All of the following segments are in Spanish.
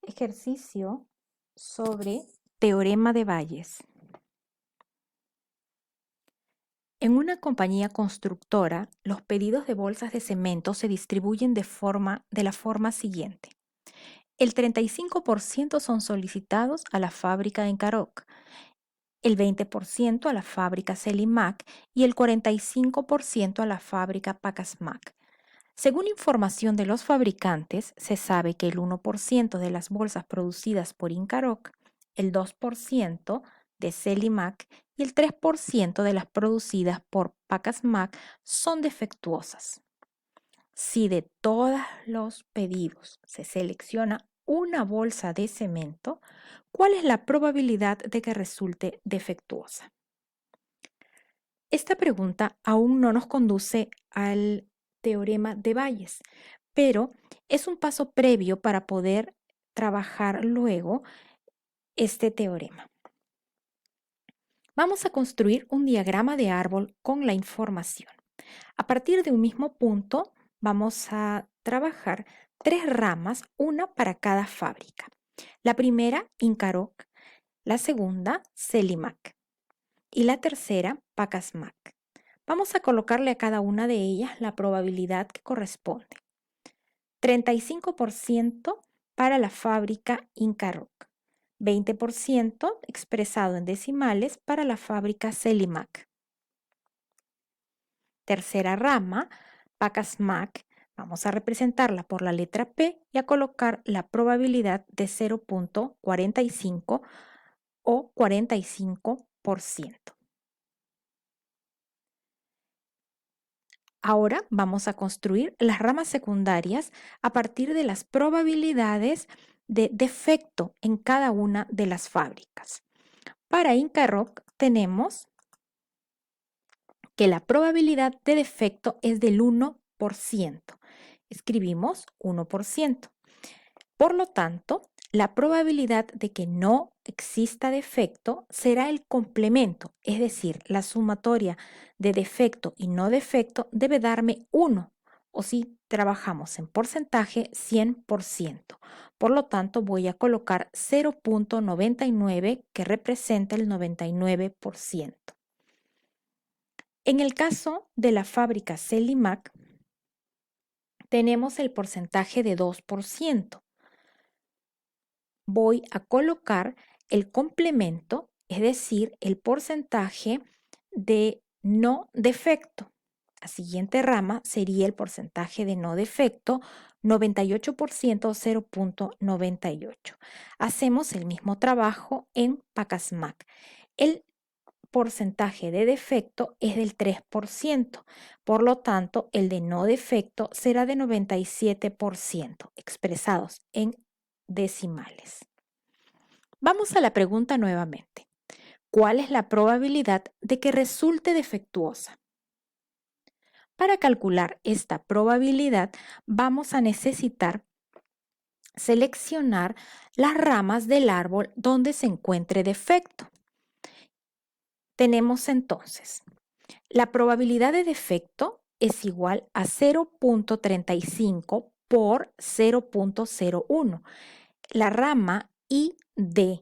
Ejercicio sobre teorema de Bayes. En una compañía constructora, los pedidos de bolsas de cemento se distribuyen de la forma siguiente. El 35% son solicitados a la fábrica en Caroc, el 20% a la fábrica Celimac y el 45% a la fábrica Pacasmac. Según información de los fabricantes, se sabe que el 1% de las bolsas producidas por Incaroc, el 2% de Celimac y el 3% de las producidas por Pacasmac son defectuosas. Si de todos los pedidos se selecciona una bolsa de cemento, ¿cuál es la probabilidad de que resulte defectuosa? Esta pregunta aún no nos conduce al teorema de Bayes, pero es un paso previo para poder trabajar luego este teorema. Vamos a construir un diagrama de árbol con la información. A partir de un mismo punto, vamos a trabajar tres ramas, una para cada fábrica. La primera, Incaroc, la segunda, Celimac y la tercera, Pacasmac. Vamos a colocarle a cada una de ellas la probabilidad que corresponde. 35% para la fábrica Incaroc, 20% expresado en decimales para la fábrica Celimac. Tercera rama, Pacasmac, vamos a representarla por la letra P y a colocar la probabilidad de 0.45 o 45%. Ahora vamos a construir las ramas secundarias a partir de las probabilidades de defecto en cada una de las fábricas. Para Incaroc tenemos que la probabilidad de defecto es del 1%. Escribimos 1%. Por lo tanto, la probabilidad de que no exista defecto será el complemento, es decir, la sumatoria de defecto y no defecto debe darme 1, o si trabajamos en porcentaje, 100%. Por lo tanto, voy a colocar 0.99 que representa el 99%. En el caso de la fábrica Celimac, tenemos el porcentaje de 2%. Voy a colocar el complemento, es decir, el porcentaje de no defecto. La siguiente rama sería el porcentaje de no defecto, 98% o 0.98. Hacemos el mismo trabajo en Pacasmac. El porcentaje de defecto es del 3%, por lo tanto, el de no defecto será de 97%, expresados en decimales. Vamos a la pregunta nuevamente. ¿Cuál es la probabilidad de que resulte defectuosa? Para calcular esta probabilidad, vamos a necesitar seleccionar las ramas del árbol donde se encuentre defecto. Tenemos entonces, la probabilidad de defecto es igual a 0.35 por 0.01. La rama ID.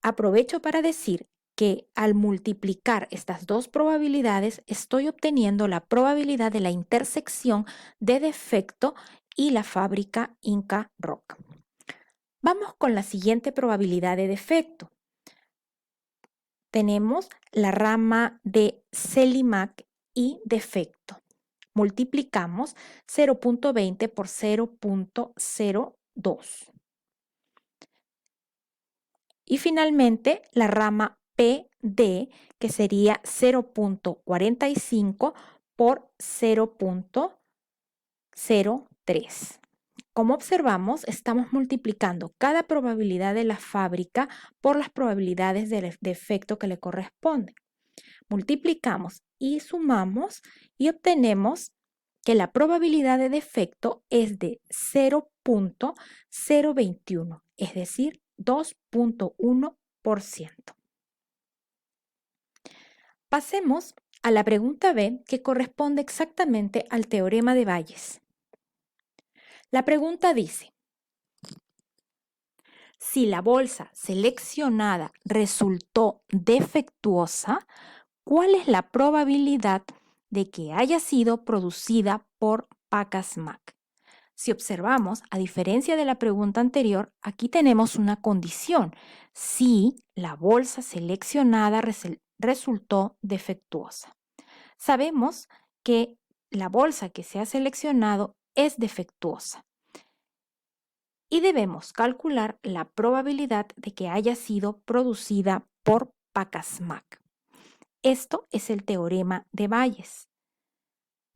Aprovecho para decir que al multiplicar estas dos probabilidades estoy obteniendo la probabilidad de la intersección de defecto y la fábrica Incaroc. Vamos con la siguiente probabilidad de defecto. Tenemos la rama de Celimac y defecto. Multiplicamos 0.20 por 0.02. Y finalmente la rama PD, que sería 0.45 por 0.03. Como observamos, estamos multiplicando cada probabilidad de la fábrica por las probabilidades del defecto que le corresponden. Multiplicamos y sumamos y obtenemos que la probabilidad de defecto es de 0.021, es decir, 2.1%. Pasemos a la pregunta B, que corresponde exactamente al teorema de Bayes. La pregunta dice, Si la bolsa seleccionada resultó defectuosa, ¿cuál es la probabilidad de que haya sido producida por Pacasmac? Si observamos, a diferencia de la pregunta anterior, aquí tenemos una condición. Si la bolsa seleccionada resultó defectuosa. Sabemos que la bolsa que se ha seleccionado es defectuosa y debemos calcular la probabilidad de que haya sido producida por Pacasmac. Esto es el teorema de Bayes.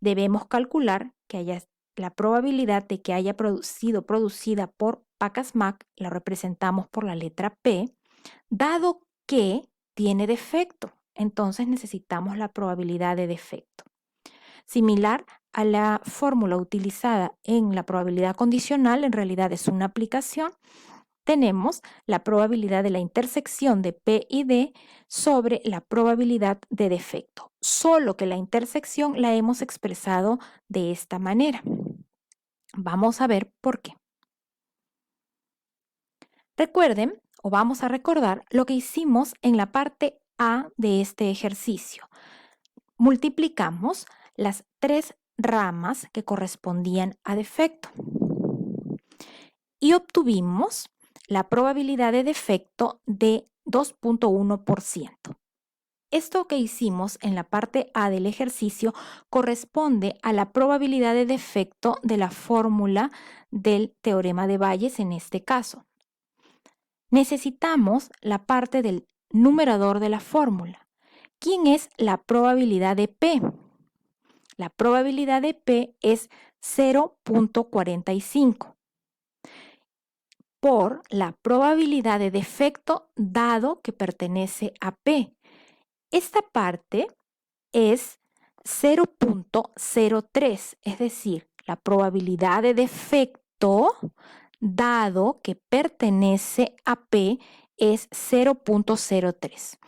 Debemos calcular que la probabilidad de que haya sido producida por Pacasmac, la representamos por la letra P, dado que tiene defecto. Entonces necesitamos la probabilidad de defecto. Similar a la fórmula utilizada en la probabilidad condicional, en realidad es una aplicación, tenemos la probabilidad de la intersección de P y D sobre la probabilidad de defecto, solo que la intersección la hemos expresado de esta manera. Vamos a ver por qué. Recuerden, o vamos a recordar, lo que hicimos en la parte A de este ejercicio. Multiplicamos las 3 ramas que correspondían a defecto y obtuvimos la probabilidad de defecto de 2.1%. Esto que hicimos en la parte A del ejercicio corresponde a la probabilidad de defecto de la fórmula del teorema de Bayes en este caso. Necesitamos la parte del numerador de la fórmula. ¿Quién es la probabilidad de P? La probabilidad de P es 0.45 por la probabilidad de defecto dado que pertenece a P. Esta parte es 0.03, es decir, la probabilidad de defecto dado que pertenece a P es 0.03.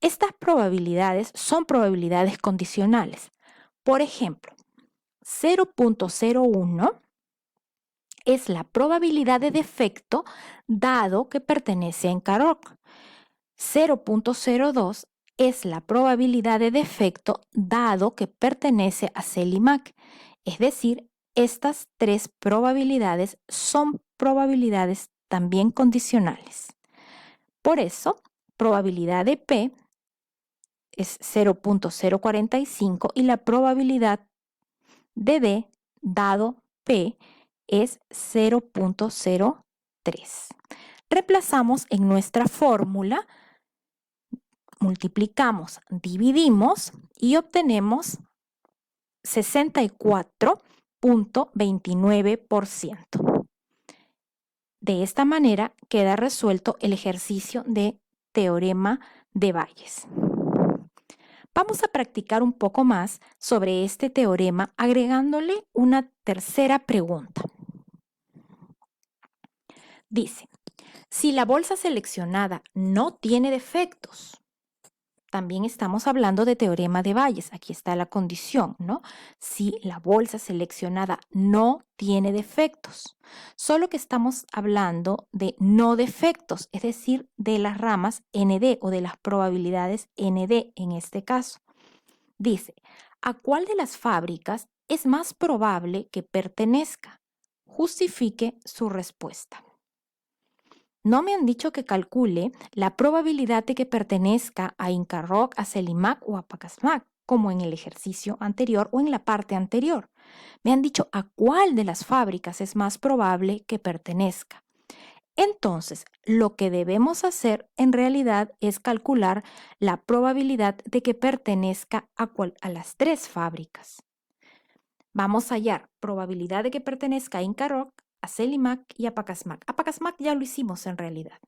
Estas probabilidades son probabilidades condicionales. Por ejemplo, 0.01 es la probabilidad de defecto dado que pertenece a Encaroc. 0.02 es la probabilidad de defecto dado que pertenece a Celimac. Es decir, estas 3 probabilidades son probabilidades también condicionales. Por eso, probabilidad de P es 0.045 y la probabilidad de D dado P es 0.03. Reemplazamos en nuestra fórmula, multiplicamos, dividimos y obtenemos 64.29%. De esta manera queda resuelto el ejercicio de teorema de Bayes. Vamos a practicar un poco más sobre este teorema agregándole una tercera pregunta. Dice, si la bolsa seleccionada no tiene defectos, también estamos hablando de teorema de Bayes. Aquí está la condición, ¿no? Si la bolsa seleccionada no tiene defectos. Solo que estamos hablando de no defectos, es decir, de las ramas ND o de las probabilidades ND en este caso. Dice, ¿a cuál de las fábricas es más probable que pertenezca? Justifique su respuesta. No me han dicho que calcule la probabilidad de que pertenezca a Incaroc, a Celimac o a Pacasmac, como en el ejercicio anterior o en la parte anterior. Me han dicho a cuál de las fábricas es más probable que pertenezca. Entonces, lo que debemos hacer en realidad es calcular la probabilidad de que pertenezca a las 3 fábricas. Vamos a hallar probabilidad de que pertenezca a Incaroc, a Celimac y a Pacasmac. A Pacasmac ya lo hicimos en realidad.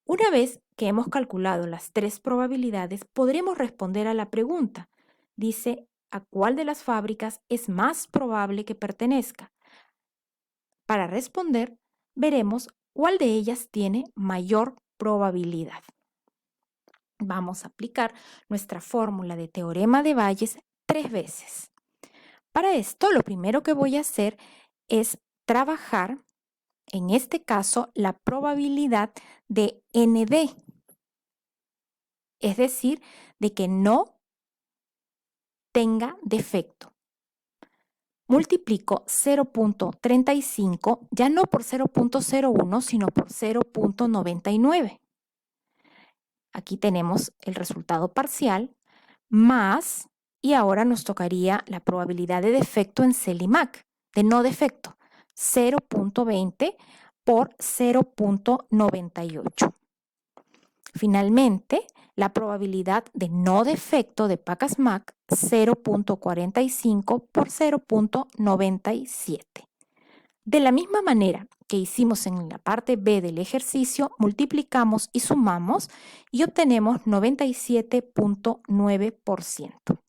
Una vez que hemos calculado las 3 probabilidades, podremos responder a la pregunta. Dice, ¿a cuál de las fábricas es más probable que pertenezca? Para responder, veremos cuál de ellas tiene mayor probabilidad. Vamos a aplicar nuestra fórmula de teorema de Bayes 3 veces. Para esto, lo primero que voy a hacer es trabajar en este caso, la probabilidad de ND, es decir, de que no tenga defecto. Multiplico 0.35 ya no por 0.01, sino por 0.99. Aquí tenemos el resultado parcial más, y ahora nos tocaría la probabilidad de defecto en CELIMAC, de no defecto, 0.20 por 0.98. Finalmente, la probabilidad de no defecto de PACAS-MAC, 0.45 por 0.97. De la misma manera que hicimos en la parte B del ejercicio, multiplicamos y sumamos y obtenemos 97.9%.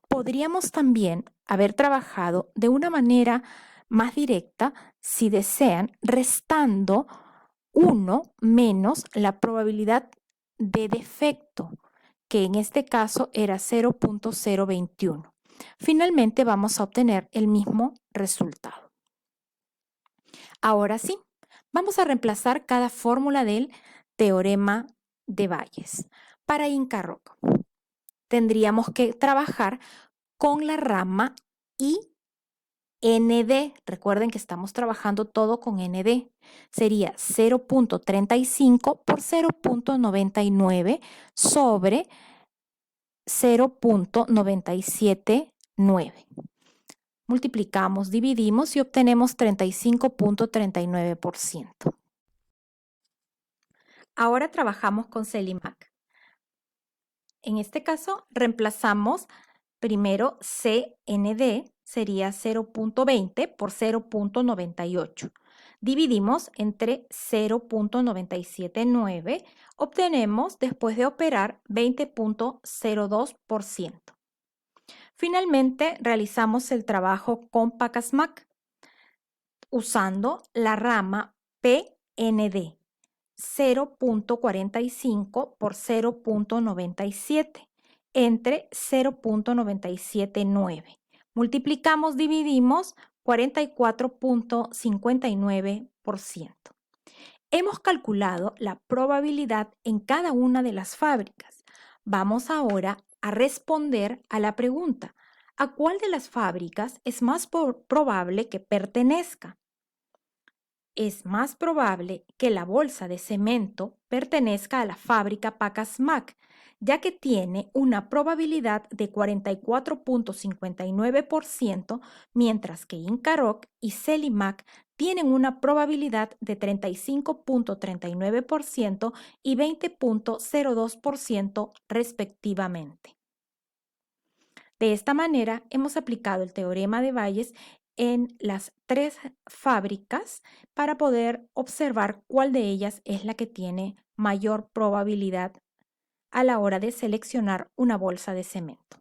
Podríamos también haber trabajado de una manera más directa, si desean, restando 1 menos la probabilidad de defecto, que en este caso era 0.021. Finalmente vamos a obtener el mismo resultado. Ahora sí, vamos a reemplazar cada fórmula del teorema de Bayes. Para Inca Rock, tendríamos que trabajar con la rama IND. Recuerden que estamos trabajando todo con ND. Sería 0.35 por 0.99 sobre 0.979. Multiplicamos, dividimos y obtenemos 35.39%. Ahora trabajamos con CELIMAC. En este caso, reemplazamos primero CND, sería 0.20 por 0.98. Dividimos entre 0.979, obtenemos, después de operar, 20.02%. Finalmente, realizamos el trabajo con PACAS-MAC usando la rama PND, 0.45 por 0.97 entre 0.979. Multiplicamos, dividimos 44.59%. Hemos calculado la probabilidad en cada una de las fábricas. Vamos ahora a responder a la pregunta: ¿a cuál de las fábricas es más probable que pertenezca? Es más probable que la bolsa de cemento pertenezca a la fábrica PACAS-MAC, ya que tiene una probabilidad de 44.59%, mientras que Inca Rock y CELIMAC tienen una probabilidad de 35.39% y 20.02% respectivamente. De esta manera, hemos aplicado el teorema de Bayes en las 3 fábricas para poder observar cuál de ellas es la que tiene mayor probabilidad a la hora de seleccionar una bolsa de cemento.